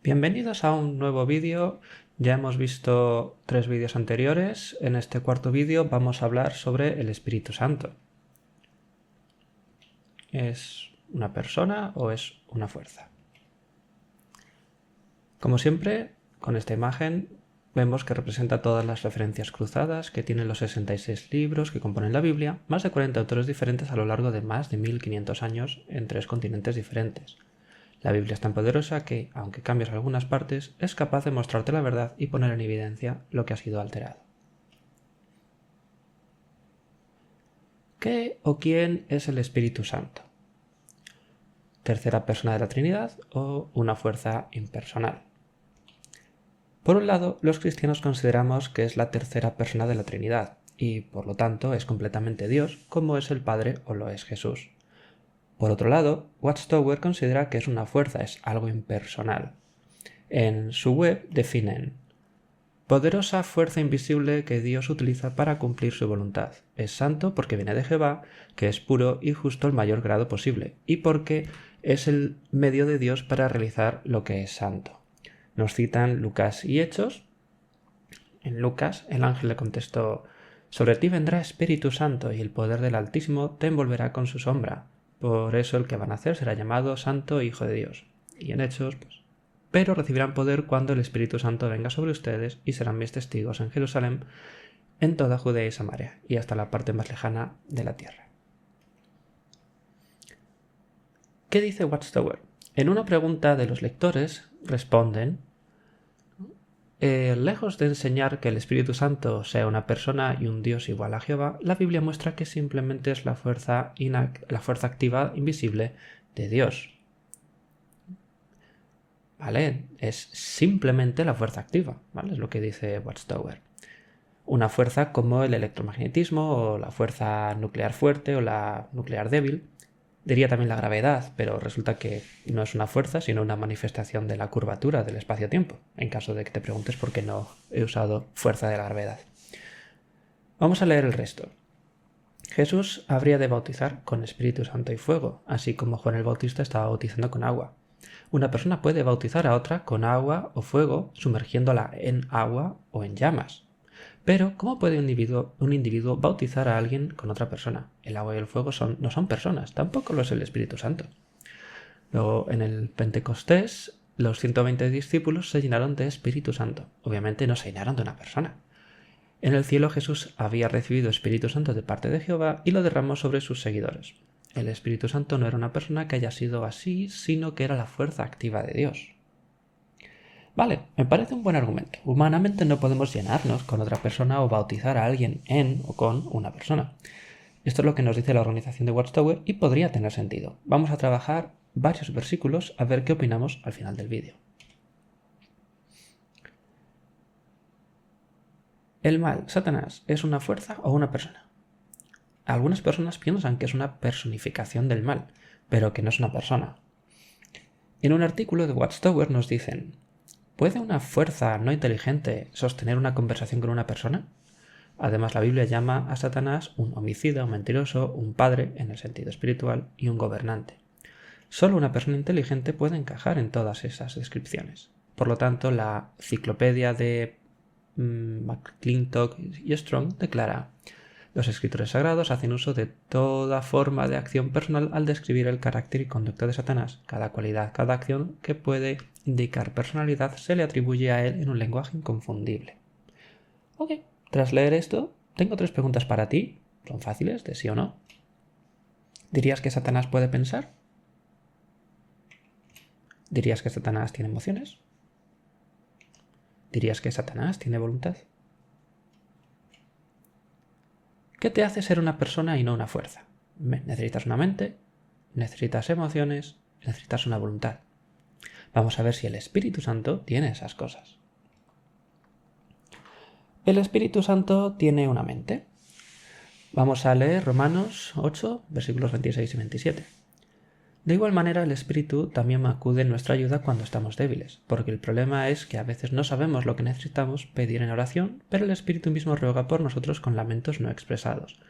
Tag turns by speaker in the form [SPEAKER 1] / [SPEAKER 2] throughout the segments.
[SPEAKER 1] Bienvenidos a un nuevo vídeo. Ya hemos visto 3 vídeos anteriores. En este cuarto vídeo vamos a hablar sobre el Espíritu Santo. ¿Es una persona o es una fuerza? Como siempre, con esta imagen vemos que representa todas las referencias cruzadas que tienen los 66 libros que componen la Biblia, más de 40 autores diferentes a lo largo de más de 1500 años en 3 continentes diferentes. La Biblia es tan poderosa que, aunque cambies algunas partes, es capaz de mostrarte la verdad y poner en evidencia lo que ha sido alterado. ¿Qué o quién es el Espíritu Santo? ¿Tercera persona de la Trinidad o una fuerza impersonal? Por un lado, los cristianos consideramos que es la tercera persona de la Trinidad y, por lo tanto, es completamente Dios, como es el Padre o lo es Jesús. Por otro lado, Watchtower considera que es una fuerza, es algo impersonal. En su web definen: poderosa fuerza invisible que Dios utiliza para cumplir su voluntad. Es santo porque viene de Jehová, que es puro y justo al mayor grado posible, y porque es el medio de Dios para realizar lo que es santo. Nos citan Lucas y Hechos. En Lucas, el ángel le contestó: sobre ti vendrá Espíritu Santo y el poder del Altísimo te envolverá con su sombra. Por eso el que van a nacer será llamado Santo Hijo de Dios. Y en Hechos, pero recibirán poder cuando el Espíritu Santo venga sobre ustedes y serán mis testigos en Jerusalén, en toda Judea y Samaria y hasta la parte más lejana de la tierra. ¿Qué dice Watchtower? En una pregunta de los lectores responden: lejos de enseñar que el Espíritu Santo sea una persona y un Dios igual a Jehová, la Biblia muestra que simplemente es la fuerza activa invisible de Dios. ¿Vale? Es simplemente la fuerza activa, ¿vale? Es lo que dice Watchtower. Una fuerza como el electromagnetismo o la fuerza nuclear fuerte o la nuclear débil. Diría también la gravedad, pero resulta que no es una fuerza, sino una manifestación de la curvatura del espacio-tiempo, en caso de que te preguntes por qué no he usado fuerza de la gravedad. Vamos a leer el resto. Jesús habría de bautizar con Espíritu Santo y fuego, así como Juan el Bautista estaba bautizando con agua. Una persona puede bautizar a otra con agua o fuego, sumergiéndola en agua o en llamas. Pero, ¿cómo puede un individuo bautizar a alguien con otra persona? El agua y el fuego no son personas, tampoco lo es el Espíritu Santo. Luego, en el Pentecostés, los 120 discípulos se llenaron de Espíritu Santo. Obviamente no se llenaron de una persona. En el cielo Jesús había recibido Espíritu Santo de parte de Jehová y lo derramó sobre sus seguidores. El Espíritu Santo no era una persona que haya sido así, sino que era la fuerza activa de Dios. Vale, me parece un buen argumento. Humanamente no podemos llenarnos con otra persona o bautizar a alguien en o con una persona. Esto es lo que nos dice la organización de Watchtower y podría tener sentido. Vamos a trabajar varios versículos a ver qué opinamos al final del vídeo. ¿El mal, Satanás, es una fuerza o una persona? Algunas personas piensan que es una personificación del mal, pero que no es una persona. En un artículo de Watchtower nos dicen: ¿puede una fuerza no inteligente sostener una conversación con una persona? Además, la Biblia llama a Satanás un homicida, un mentiroso, un padre en el sentido espiritual y un gobernante. Solo una persona inteligente puede encajar en todas esas descripciones. Por lo tanto, la enciclopedia de McClintock y Strong declara: los escritores sagrados hacen uso de toda forma de acción personal al describir el carácter y conducta de Satanás. Cada cualidad, cada acción que puede indicar personalidad se le atribuye a él en un lenguaje inconfundible. Ok, tras leer esto, tengo 3 preguntas para ti. Son fáciles, de sí o no. ¿Dirías que Satanás puede pensar? ¿Dirías que Satanás tiene emociones? ¿Dirías que Satanás tiene voluntad? ¿Qué te hace ser una persona y no una fuerza? ¿Necesitas una mente? ¿Necesitas emociones? ¿Necesitas una voluntad? Vamos a ver si el Espíritu Santo tiene esas cosas. El Espíritu Santo tiene una mente. Vamos a leer Romanos 8, versículos 26 y 27. De igual manera, el Espíritu también acude en nuestra ayuda cuando estamos débiles, porque el problema es que a veces no sabemos lo que necesitamos pedir en oración, pero el Espíritu mismo ruega por nosotros con lamentos no expresados.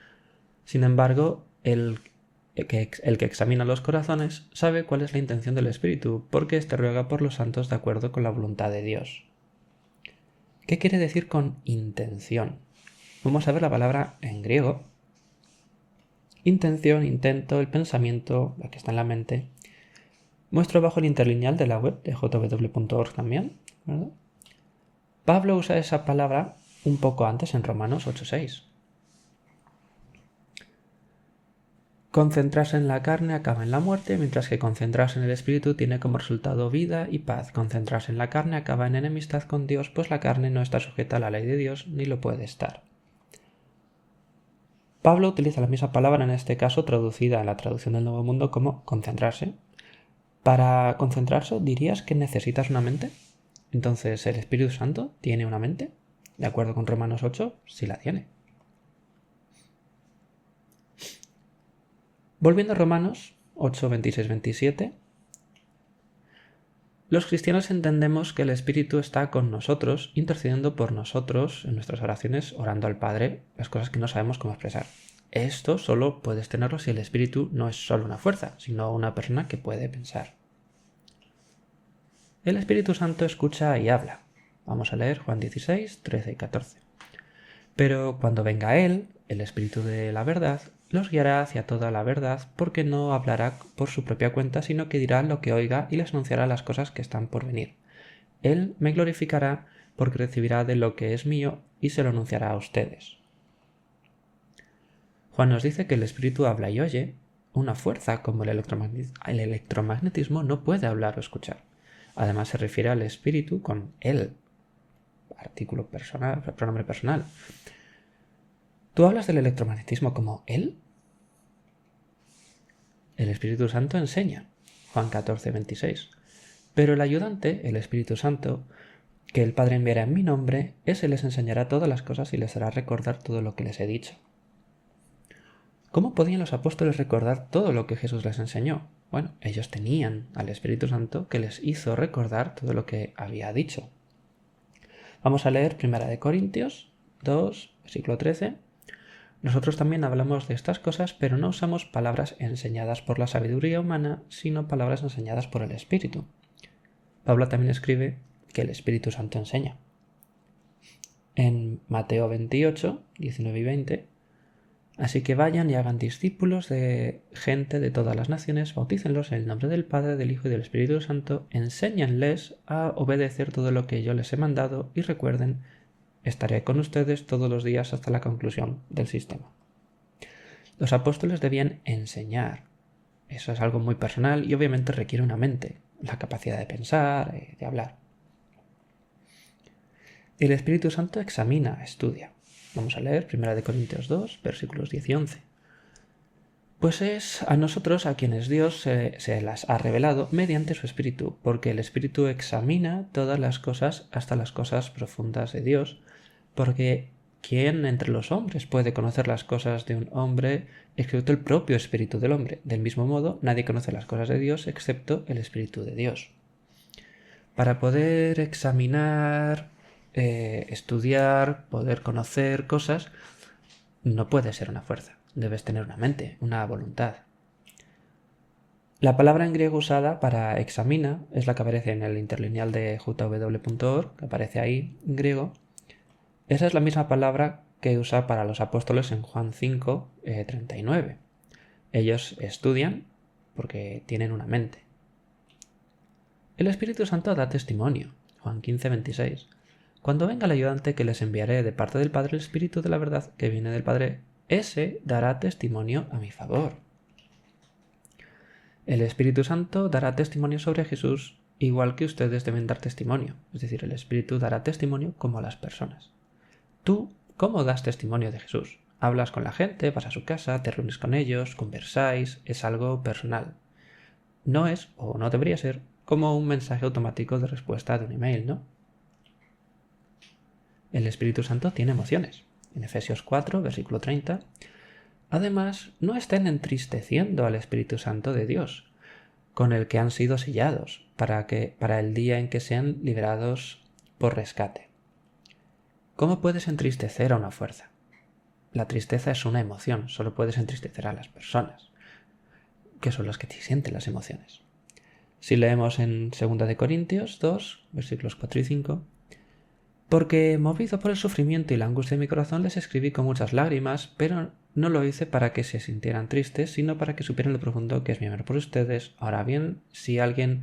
[SPEAKER 1] Sin embargo, el el que examina los corazones sabe cuál es la intención del Espíritu, porque éste ruega por los santos de acuerdo con la voluntad de Dios. ¿Qué quiere decir con intención? Vamos a ver la palabra en griego. Intención, intento, el pensamiento, la que está en la mente. Muestro bajo el interlineal de la web de jw.org también, ¿verdad? Pablo usa esa palabra un poco antes en Romanos 8:6. Concentrarse en la carne acaba en la muerte, mientras que concentrarse en el Espíritu tiene como resultado vida y paz. Concentrarse en la carne acaba en enemistad con Dios, pues la carne no está sujeta a la ley de Dios ni lo puede estar. Pablo utiliza la misma palabra en este caso traducida en la traducción del Nuevo Mundo como concentrarse. Para concentrarse, ¿dirías que necesitas una mente? Entonces, ¿el Espíritu Santo tiene una mente? De acuerdo con Romanos 8, sí la tiene. Volviendo a Romanos 8, 26, 27, los cristianos entendemos que el Espíritu está con nosotros, intercediendo por nosotros en nuestras oraciones, orando al Padre, las cosas que no sabemos cómo expresar. Esto solo puedes tenerlo si el Espíritu no es solo una fuerza, sino una persona que puede pensar. El Espíritu Santo escucha y habla. Vamos a leer Juan 16, 13 y 14. Pero cuando venga Él, el Espíritu de la verdad, los guiará hacia toda la verdad, porque no hablará por su propia cuenta, sino que dirá lo que oiga y les anunciará las cosas que están por venir. Él me glorificará, porque recibirá de lo que es mío y se lo anunciará a ustedes. Juan nos dice que el Espíritu habla y oye. Una fuerza como el electromagnetismo no puede hablar o escuchar. Además se refiere al Espíritu con Él, artículo personal, pronombre personal. ¿Tú hablas del electromagnetismo como Él? El Espíritu Santo enseña. Juan 14, 26. Pero el ayudante, el Espíritu Santo, que el Padre enviará en mi nombre, ese les enseñará todas las cosas y les hará recordar todo lo que les he dicho. ¿Cómo podían los apóstoles recordar todo lo que Jesús les enseñó? Bueno, ellos tenían al Espíritu Santo que les hizo recordar todo lo que había dicho. Vamos a leer 1 Corintios 2, versículo 13. Nosotros también hablamos de estas cosas, pero no usamos palabras enseñadas por la sabiduría humana, sino palabras enseñadas por el Espíritu. Pablo también escribe que el Espíritu Santo enseña. En Mateo 28, 19 y 20, así que vayan y hagan discípulos de gente de todas las naciones, bautícenlos en el nombre del Padre, del Hijo y del Espíritu Santo, enséñenles a obedecer todo lo que yo les he mandado y recuerden, estaré con ustedes todos los días hasta la conclusión del sistema. Los apóstoles debían enseñar. Eso es algo muy personal y obviamente requiere una mente, la capacidad de pensar, de hablar. El Espíritu Santo examina, estudia. Vamos a leer 1 Corintios 2, versículos 10 y 11. Pues es a nosotros a quienes Dios se las ha revelado mediante su Espíritu, porque el Espíritu examina todas las cosas hasta las cosas profundas de Dios, porque ¿quién entre los hombres puede conocer las cosas de un hombre excepto el propio Espíritu del hombre? Del mismo modo, nadie conoce las cosas de Dios excepto el Espíritu de Dios. Para poder examinar, estudiar, poder conocer cosas, no puede ser una fuerza. Debes tener una mente, una voluntad. La palabra en griego usada para examina es la que aparece en el interlineal de jw.org, que aparece ahí en griego. Esa es la misma palabra que usa para los apóstoles en Juan 5, 39. Ellos estudian porque tienen una mente. El Espíritu Santo da testimonio. Juan 15, 26. Cuando venga el ayudante que les enviaré de parte del Padre, el Espíritu de la verdad que viene del Padre, ese dará testimonio a mi favor. El Espíritu Santo dará testimonio sobre Jesús, igual que ustedes deben dar testimonio. Es decir, el Espíritu dará testimonio como a las personas. ¿Tú cómo das testimonio de Jesús? Hablas con la gente, vas a su casa, te reúnes con ellos, conversáis, es algo personal. No es, o no debería ser, como un mensaje automático de respuesta de un email, ¿no? El Espíritu Santo tiene emociones. En Efesios 4, versículo 30, además, no estén entristeciendo al Espíritu Santo de Dios, con el que han sido sellados, para el día en que sean liberados por rescate. ¿Cómo puedes entristecer a una fuerza? La tristeza es una emoción, solo puedes entristecer a las personas. que son las que sienten las emociones. Si leemos en 2 Corintios 2, versículos 4 y 5, porque movido por el sufrimiento y la angustia de mi corazón les escribí con muchas lágrimas, pero no lo hice para que se sintieran tristes, sino para que supieran lo profundo que es mi amor por ustedes. Ahora bien, si alguien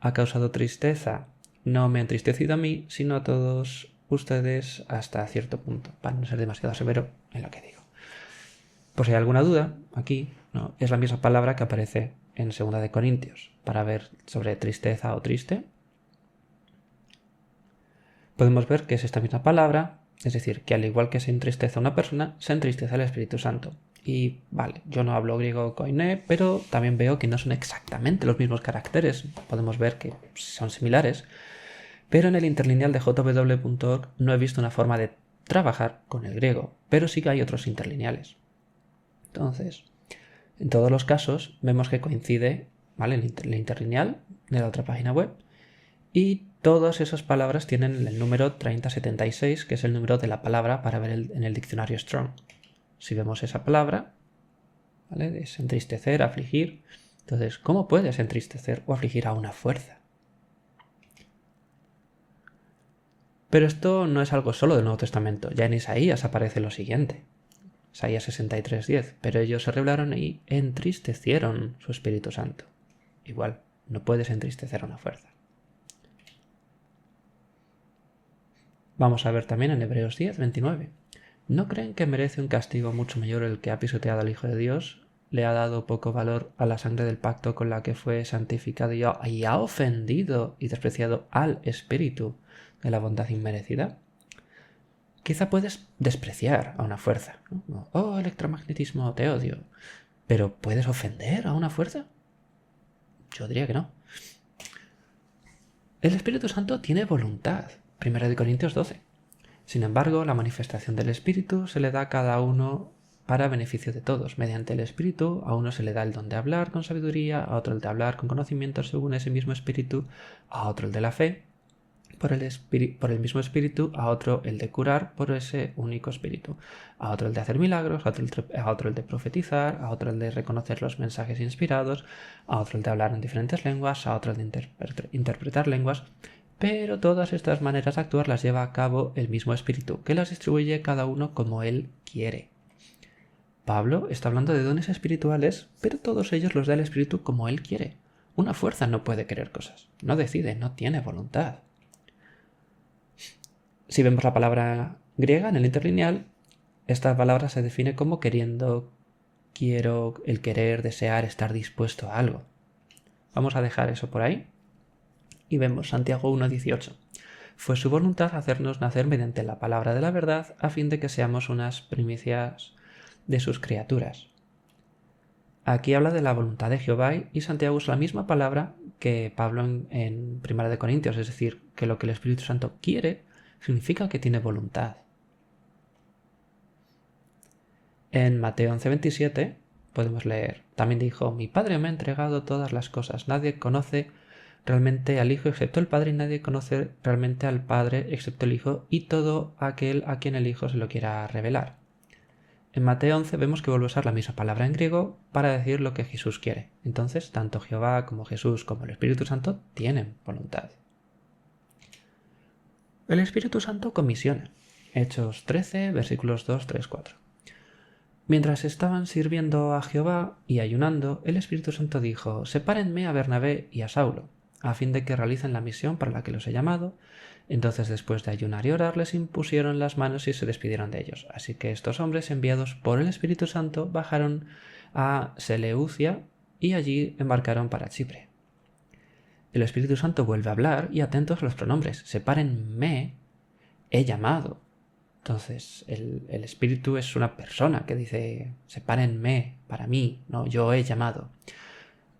[SPEAKER 1] ha causado tristeza, no me ha entristecido a mí, sino a todos ustedes hasta cierto punto, para no ser demasiado severo en lo que digo. Por si hay alguna duda, aquí no es la misma palabra que aparece en 2 Corintios, para ver sobre tristeza o triste. Podemos ver que es esta misma palabra, es decir, que al igual que se entristece a una persona, se entristece al Espíritu Santo. Y vale, yo no hablo griego koiné, pero también veo que no son exactamente los mismos caracteres. Podemos ver que son similares, pero en el interlineal de jw.org no he visto una forma de trabajar con el griego, pero sí que hay otros interlineales. Entonces, en todos los casos vemos que coincide, ¿vale?, el interlineal de la otra página web, y todas esas palabras tienen el número 3076, que es el número de la palabra para ver en el diccionario Strong. Si vemos esa palabra, ¿vale?, es entristecer, afligir. Entonces, ¿cómo puedes entristecer o afligir a una fuerza? Pero esto no es algo solo del Nuevo Testamento. Ya en Isaías aparece lo siguiente. Isaías 63:10. Pero ellos se rebelaron y entristecieron su Espíritu Santo. Igual, no puedes entristecer a una fuerza. Vamos a ver también en Hebreos 10:29. ¿No creen que merece un castigo mucho mayor el que ha pisoteado al Hijo de Dios? Le ha dado poco valor a la sangre del pacto con la que fue santificado y ha ofendido y despreciado al Espíritu de la bondad inmerecida. Quizá puedes despreciar a una fuerza, ¿no? Oh, electromagnetismo, te odio. ¿Pero puedes ofender a una fuerza? Yo diría que no. El Espíritu Santo tiene voluntad. 1 Corintios 12. Sin embargo, la manifestación del Espíritu se le da a cada uno para beneficio de todos. Mediante el Espíritu, a uno se le da el don de hablar con sabiduría, a otro el de hablar con conocimiento según ese mismo Espíritu, a otro el de la fe, por el mismo Espíritu, a otro el de curar por ese único Espíritu, a otro el de hacer milagros, a otro el de profetizar, a otro el de reconocer los mensajes inspirados, a otro el de hablar en diferentes lenguas, a otro el de interpretar lenguas. Pero todas estas maneras de actuar las lleva a cabo el mismo Espíritu, que las distribuye cada uno como Él quiere. Pablo está hablando de dones espirituales, pero todos ellos los da el Espíritu como Él quiere. Una fuerza no puede querer cosas, no decide, no tiene voluntad. Si vemos la palabra griega en el interlineal, esta palabra se define como queriendo, quiero, el querer, desear, estar dispuesto a algo. Vamos a dejar eso por ahí. Y vemos Santiago 1:18. Fue su voluntad hacernos nacer mediante la palabra de la verdad, a fin de que seamos unas primicias de sus criaturas. Aquí habla de la voluntad de Jehová y Santiago usa la misma palabra que Pablo en 1 Corintios, es decir, que lo que el Espíritu Santo quiere significa que tiene voluntad. En Mateo 11:27 podemos leer, también dijo, mi Padre me ha entregado todas las cosas, nadie conoce realmente al Hijo excepto el Padre y nadie conoce realmente al Padre excepto el Hijo y todo aquel a quien el Hijo se lo quiera revelar. En Mateo 11 vemos que vuelve a usar la misma palabra en griego para decir lo que Jesús quiere. Entonces, tanto Jehová como Jesús como el Espíritu Santo tienen voluntad. El Espíritu Santo comisiona. Hechos 13, versículos 2, 3, 4. Mientras estaban sirviendo a Jehová y ayunando, el Espíritu Santo dijo, sepárenme a Bernabé y a Saulo, a fin de que realicen la misión para la que los he llamado. Entonces, después de ayunar y orar, les impusieron las manos y se despidieron de ellos. Así que estos hombres, enviados por el Espíritu Santo, bajaron a Seleucia y allí embarcaron para Chipre. El Espíritu Santo vuelve a hablar y atentos a los pronombres. Sepárenme, he llamado. Entonces, el Espíritu es una persona que dice, sepárenme para mí, no, yo he llamado.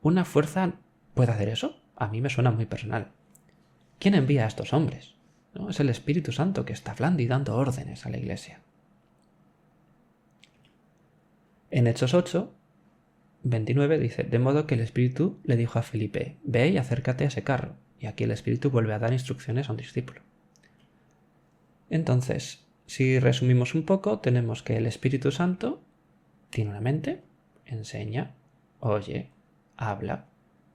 [SPEAKER 1] ¿Una fuerza puede hacer eso? A mí me suena muy personal. ¿Quién envía a estos hombres? ¿No? Es el Espíritu Santo que está hablando y dando órdenes a la iglesia. En Hechos 8, 29 dice, de modo que el Espíritu le dijo a Felipe, ve y acércate a ese carro. Y aquí el Espíritu vuelve a dar instrucciones a un discípulo. Entonces, si resumimos un poco, tenemos que el Espíritu Santo tiene una mente, enseña, oye, habla,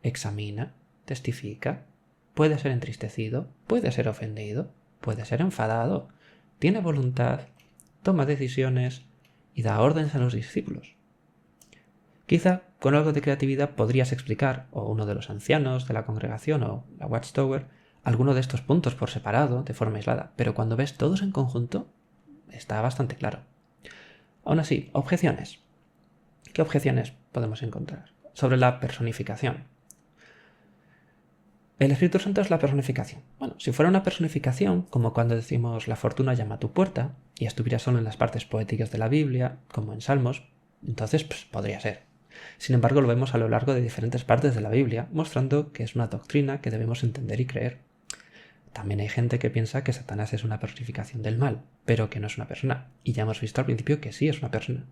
[SPEAKER 1] examina, testifica, puede ser entristecido, puede ser ofendido, puede ser enfadado, tiene voluntad, toma decisiones y da órdenes a los discípulos. Quizá con algo de creatividad podrías explicar, o uno de los ancianos de la congregación o la Watchtower, alguno de estos puntos por separado, de forma aislada, pero cuando ves todos en conjunto, está bastante claro. Aún así, objeciones. ¿Qué objeciones podemos encontrar? Sobre la personificación. El Espíritu Santo es la personificación. Bueno, si fuera una personificación, como cuando decimos la fortuna llama a tu puerta, y estuviera solo en las partes poéticas de la Biblia, como en Salmos, entonces podría ser. Sin embargo, lo vemos a lo largo de diferentes partes de la Biblia, mostrando que es una doctrina que debemos entender y creer. También hay gente que piensa que Satanás es una personificación del mal, pero que no es una persona. Y ya hemos visto al principio que sí es una persona.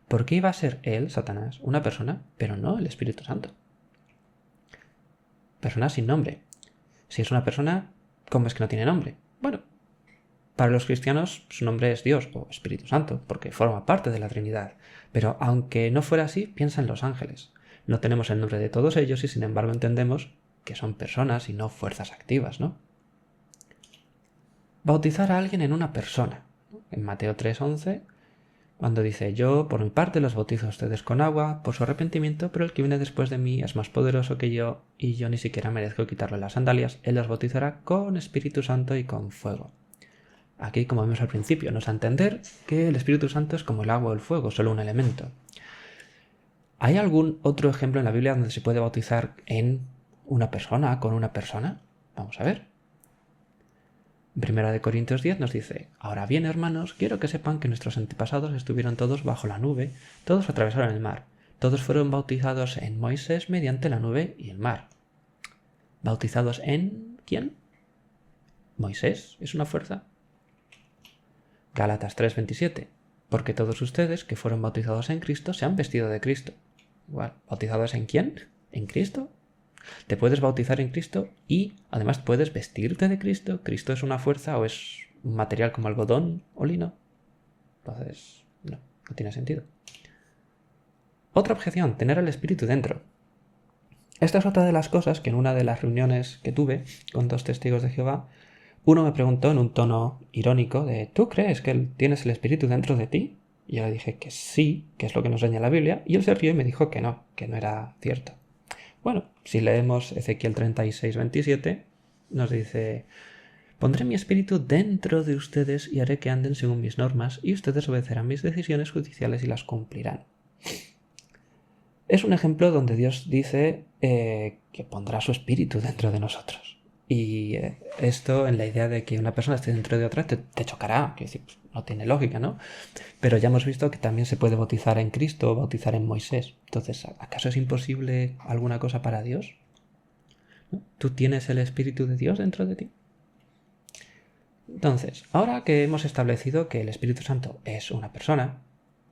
[SPEAKER 1] ¿Por qué iba a ser él, Satanás, una persona, pero no el Espíritu Santo? Persona sin nombre. Si es una persona, ¿cómo es que no tiene nombre? Bueno, para los cristianos su nombre es Dios o Espíritu Santo, porque forma parte de la Trinidad. Pero aunque no fuera así, piensa en los ángeles. No tenemos el nombre de todos ellos y sin embargo entendemos que son personas y no fuerzas activas, ¿no? Bautizar a alguien en una persona. En Mateo 3:11, cuando dice: yo, por mi parte, los bautizo a ustedes con agua por su arrepentimiento, pero el que viene después de mí es más poderoso que yo, y yo ni siquiera merezco quitarle las sandalias. Él los bautizará con Espíritu Santo y con fuego. Aquí, como vimos al principio, nos da a entender que el Espíritu Santo es como el agua o el fuego, solo un elemento. ¿Hay algún otro ejemplo en la Biblia donde se puede bautizar en una persona, con una persona? Vamos a ver. En 1 Corintios 10 nos dice: ahora bien, hermanos, quiero que sepan que nuestros antepasados estuvieron todos bajo la nube, todos atravesaron el mar, todos fueron bautizados en Moisés mediante la nube y el mar. ¿Bautizados en quién? ¿Moisés es una fuerza? Gálatas 3:27. Porque todos ustedes que fueron bautizados en Cristo se han vestido de Cristo. Igual, ¿bautizados en quién? ¿En Cristo? Te puedes bautizar en Cristo y además puedes vestirte de Cristo. ¿Cristo es una fuerza o es un material como algodón o lino? Entonces, no tiene sentido. Otra objeción, tener al Espíritu dentro. Esta es otra de las cosas que en una de las reuniones que tuve con 2 testigos de Jehová, uno me preguntó en un tono irónico de: ¿tú crees que tienes el Espíritu dentro de ti? Y yo le dije que sí, que es lo que nos enseña la Biblia, y él se rió y me dijo que no era cierto. Bueno, si leemos Ezequiel 36:27, nos dice: pondré mi espíritu dentro de ustedes y haré que anden según mis normas, y ustedes obedecerán mis decisiones judiciales y las cumplirán. Es un ejemplo donde Dios dice que pondrá su espíritu dentro de nosotros. Y esto en la idea de que una persona esté dentro de otra te chocará, que pues, no tiene lógica, ¿no? Pero ya hemos visto que también se puede bautizar en Cristo o bautizar en Moisés. Entonces, ¿acaso es imposible alguna cosa para Dios? ¿No? ¿Tú tienes el Espíritu de Dios dentro de ti? Entonces, ahora que hemos establecido que el Espíritu Santo es una persona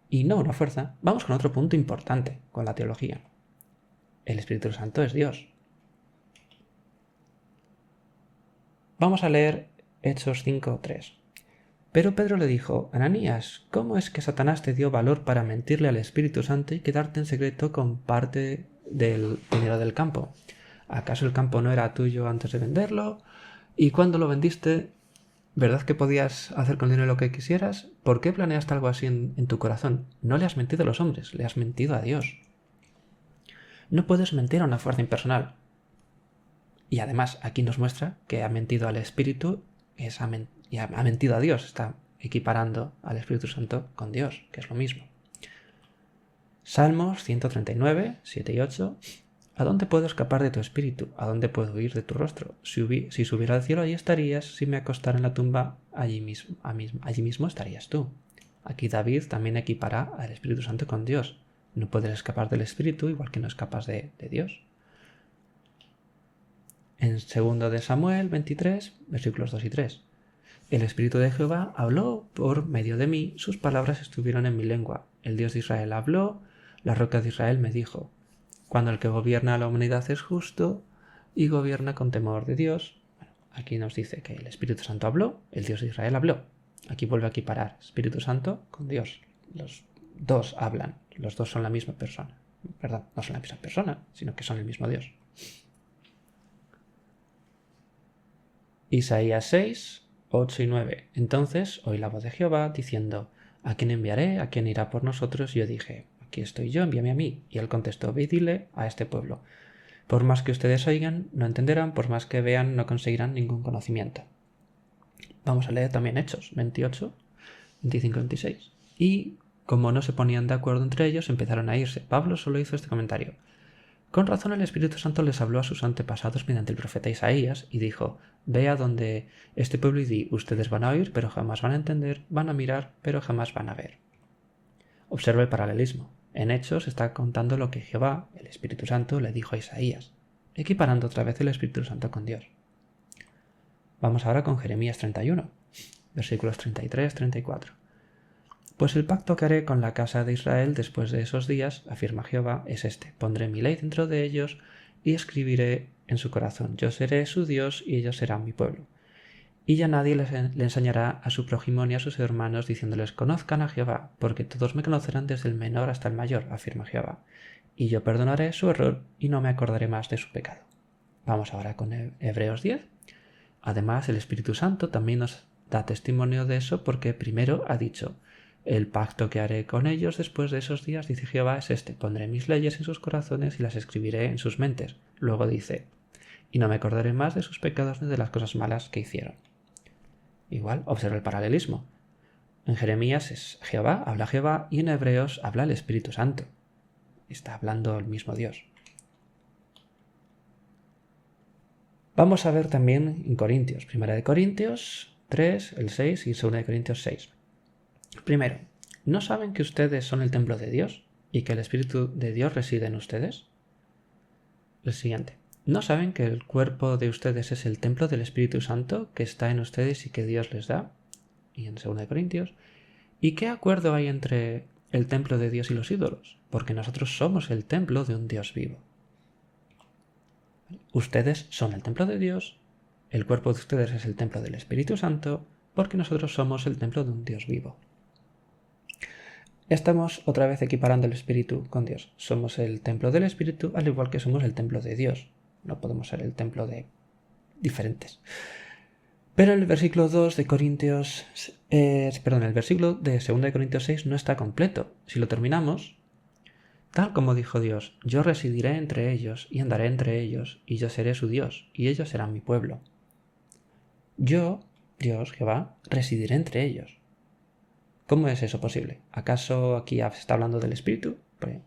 [SPEAKER 1] y no una fuerza, vamos con otro punto importante con la teología. El Espíritu Santo es Dios. Vamos a leer Hechos 5:3. Pero Pedro le dijo: Ananías, ¿cómo es que Satanás te dio valor para mentirle al Espíritu Santo y quedarte en secreto con parte del dinero del campo? ¿Acaso el campo no era tuyo antes de venderlo? ¿Y cuando lo vendiste, verdad que podías hacer con el dinero lo que quisieras? ¿Por qué planeaste algo así en tu corazón? No le has mentido a los hombres, le has mentido a Dios. No puedes mentir a una fuerza impersonal. Y además aquí nos muestra que ha mentido al Espíritu y ha mentido a Dios. Está equiparando al Espíritu Santo con Dios, que es lo mismo. Salmos 139, 7 y 8. ¿A dónde puedo escapar de tu espíritu? ¿A dónde puedo huir de tu rostro? Si subiera al cielo, allí estarías. Si me acostara en la tumba, allí mismo estarías tú. Aquí David también equipara al Espíritu Santo con Dios. No puedes escapar del Espíritu, igual que no escapas de Dios. En 2 de Samuel 23, versículos 2 y 3. El Espíritu de Jehová habló por medio de mí, sus palabras estuvieron en mi lengua. El Dios de Israel habló, la roca de Israel me dijo. Cuando el que gobierna a la humanidad es justo y gobierna con temor de Dios. Bueno, aquí nos dice que el Espíritu Santo habló, el Dios de Israel habló. Aquí vuelve a equiparar Espíritu Santo con Dios. Los dos hablan, los dos son la misma persona. Perdón, no son la misma persona, sino que son el mismo Dios. Isaías 6, 8 y 9. Entonces oí la voz de Jehová diciendo: ¿A quién enviaré? ¿A quién irá por nosotros? Y yo dije: aquí estoy yo, envíame a mí. Y él contestó: ve y dile a este pueblo: por más que ustedes oigan, no entenderán; por más que vean, no conseguirán ningún conocimiento. Vamos a leer también Hechos 28, 25 y 26. Y como no se ponían de acuerdo entre ellos, empezaron a irse. Pablo solo hizo este comentario: con razón el Espíritu Santo les habló a sus antepasados mediante el profeta Isaías y dijo: ve a donde este pueblo y di: ustedes van a oír, pero jamás van a entender; van a mirar, pero jamás van a ver. Observa el paralelismo. En Hechos está contando lo que Jehová, el Espíritu Santo, le dijo a Isaías, equiparando otra vez el Espíritu Santo con Dios. Vamos ahora con Jeremías 31, versículos 33-34. Pues el pacto que haré con la casa de Israel después de esos días, afirma Jehová, es este: pondré mi ley dentro de ellos y escribiré en su corazón. Yo seré su Dios y ellos serán mi pueblo. Y ya nadie le enseñará a su prójimo ni a sus hermanos, diciéndoles: conozcan a Jehová, porque todos me conocerán desde el menor hasta el mayor, afirma Jehová. Y yo perdonaré su error y no me acordaré más de su pecado. Vamos ahora con Hebreos 10. Además, el Espíritu Santo también nos da testimonio de eso, porque primero ha dicho: el pacto que haré con ellos después de esos días, dice Jehová, es este: pondré mis leyes en sus corazones y las escribiré en sus mentes. Luego dice: y no me acordaré más de sus pecados ni de las cosas malas que hicieron. Igual, observa el paralelismo. En Jeremías es Jehová, habla Jehová, y en Hebreos habla el Espíritu Santo. Está hablando el mismo Dios. Vamos a ver también en Corintios, 1 de Corintios 3, el 6 y 2 de Corintios 6. Primero, ¿no saben que ustedes son el templo de Dios y que el Espíritu de Dios reside en ustedes? El siguiente, ¿no saben que el cuerpo de ustedes es el templo del Espíritu Santo que está en ustedes y que Dios les da? Y en 2 de Corintios, ¿y qué acuerdo hay entre el templo de Dios y los ídolos? Porque nosotros somos el templo de un Dios vivo. Ustedes son el templo de Dios, el cuerpo de ustedes es el templo del Espíritu Santo, porque nosotros somos el templo de un Dios vivo. Estamos otra vez equiparando el Espíritu con Dios. Somos el templo del Espíritu, al igual que somos el templo de Dios. No podemos ser el templo de diferentes. Pero el versículo 2 de Corintios, el versículo de 2 de Corintios 6 no está completo. Si lo terminamos, tal como dijo Dios: yo residiré entre ellos y andaré entre ellos, y yo seré su Dios, y ellos serán mi pueblo. Yo, Dios, Jehová, residiré entre ellos. ¿Cómo es eso posible? ¿Acaso aquí se está hablando del Espíritu?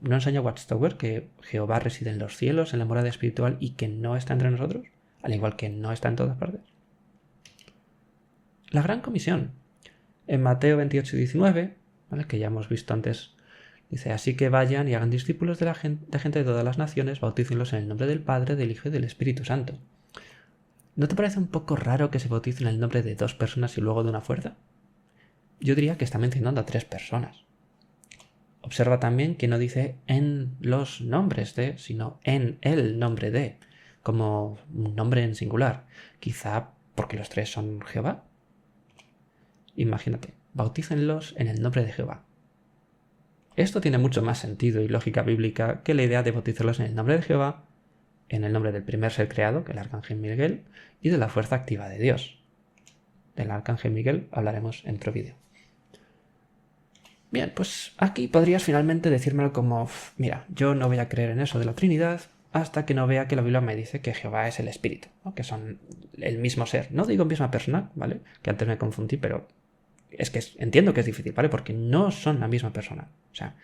[SPEAKER 1] ¿No enseña Watchtower que Jehová reside en los cielos, en la morada espiritual, y que no está entre nosotros? Al igual que no está en todas partes. La gran comisión. En Mateo 28 y 19, ¿vale?, que ya hemos visto antes, dice: así que vayan y hagan discípulos de gente de todas las naciones, bautícenlos en el nombre del Padre, del Hijo y del Espíritu Santo. ¿No te parece un poco raro que se bauticen en el nombre de 2 personas y luego de una fuerza? Yo diría que está mencionando a 3 personas. Observa también que no dice en los nombres de, sino en el nombre de, como un nombre en singular. Quizá porque los 3 son Jehová. Imagínate, bautícenlos en el nombre de Jehová. Esto tiene mucho más sentido y lógica bíblica que la idea de bautizarlos en el nombre de Jehová, en el nombre del primer ser creado, que es el arcángel Miguel, y de la fuerza activa de Dios. Del arcángel Miguel hablaremos en otro vídeo. Bien, pues aquí podrías finalmente decírmelo como: mira, yo no voy a creer en eso de la Trinidad hasta que no vea que la Biblia me dice que Jehová es el Espíritu, ¿no?, que son el mismo ser. No digo misma persona, ¿vale?, que antes me confundí, pero es que entiendo que es difícil, ¿vale?, porque no son la misma persona. O sea,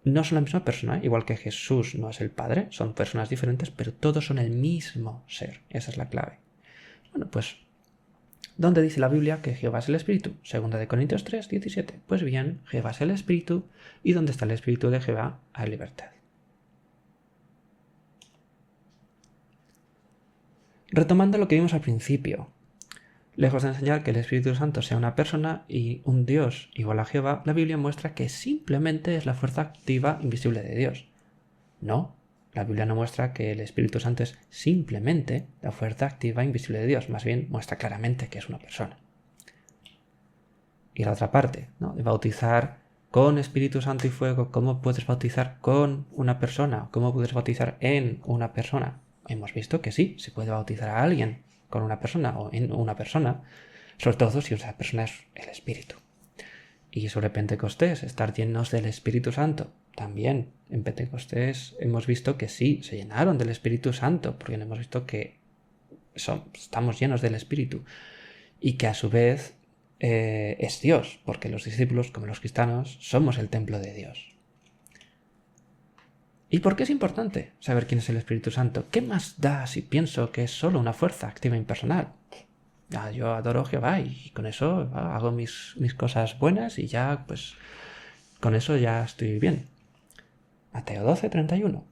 [SPEAKER 1] no son la misma persona, igual que Jesús no es el Padre, son personas diferentes, pero todos son el mismo ser. Esa es la clave. Bueno, pues, ¿dónde dice la Biblia que Jehová es el Espíritu? 2 de Corintios 3, 17. Pues bien, Jehová es el Espíritu, y donde está el Espíritu de Jehová hay libertad. Retomando lo que vimos al principio, lejos de enseñar que el Espíritu Santo sea una persona y un Dios igual a Jehová, la Biblia muestra que simplemente es la fuerza activa invisible de Dios. No, la Biblia no muestra que el Espíritu Santo es simplemente la fuerza activa invisible de Dios, más bien muestra claramente que es una persona. Y la otra parte, ¿no?, de bautizar con Espíritu Santo y fuego, ¿cómo puedes bautizar con una persona? ¿Cómo puedes bautizar en una persona? Hemos visto que sí, se puede bautizar a alguien con una persona o en una persona, sobre todo si esa persona es el Espíritu. Y sobre Pentecostés, estar llenos del Espíritu Santo. También en Pentecostés hemos visto que sí, se llenaron del Espíritu Santo, porque hemos visto que estamos llenos del Espíritu y que a su vez es Dios, porque los discípulos, como los cristianos, somos el templo de Dios. ¿Y por qué es importante saber quién es el Espíritu Santo? ¿Qué más da si pienso que es solo una fuerza activa impersonal? Yo adoro a Jehová y con eso hago mis cosas buenas y ya, pues, con eso ya estoy bien. Mateo 12, 31.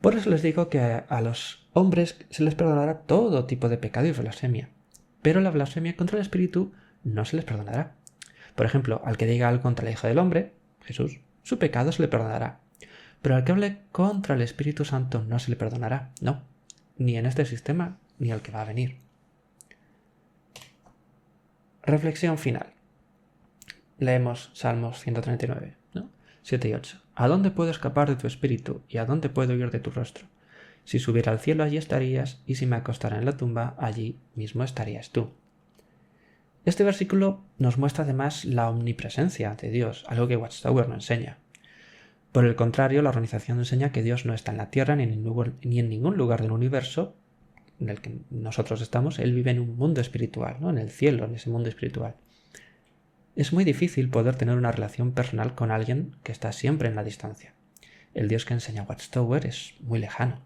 [SPEAKER 1] Por eso les digo que a los hombres se les perdonará todo tipo de pecado y blasfemia, pero la blasfemia contra el Espíritu no se les perdonará. Por ejemplo, al que diga algo contra el Hijo del Hombre, Jesús, su pecado se le perdonará. Pero al que hable contra el Espíritu Santo no se le perdonará. No, ni en este sistema ni al que va a venir. Reflexión final. Leemos Salmos 139, 7 y 8. ¿A dónde puedo escapar de tu espíritu y a dónde puedo huir de tu rostro? Si subiera al cielo, allí estarías, y si me acostara en la tumba, allí mismo estarías tú. Este versículo nos muestra además la omnipresencia de Dios, algo que Watchtower no enseña. Por el contrario, la organización enseña que Dios no está en la tierra ni en ningún lugar del universo en el que nosotros estamos. Él vive en un mundo espiritual, en el cielo, en ese mundo espiritual. Es muy difícil poder tener una relación personal con alguien que está siempre en la distancia. El Dios que enseña Watchtower es muy lejano.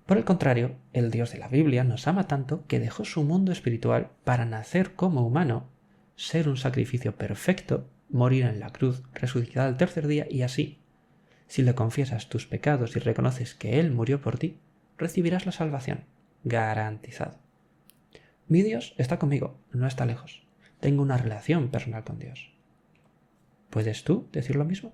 [SPEAKER 1] Por el contrario, el Dios de la Biblia nos ama tanto que dejó su mundo espiritual para nacer como humano, ser un sacrificio perfecto, morir en la cruz, resucitar al tercer día y así, si le confiesas tus pecados y reconoces que Él murió por ti, recibirás la salvación, garantizado. Mi Dios está conmigo, no está lejos. Tengo una relación personal con Dios. ¿Puedes tú decir lo mismo?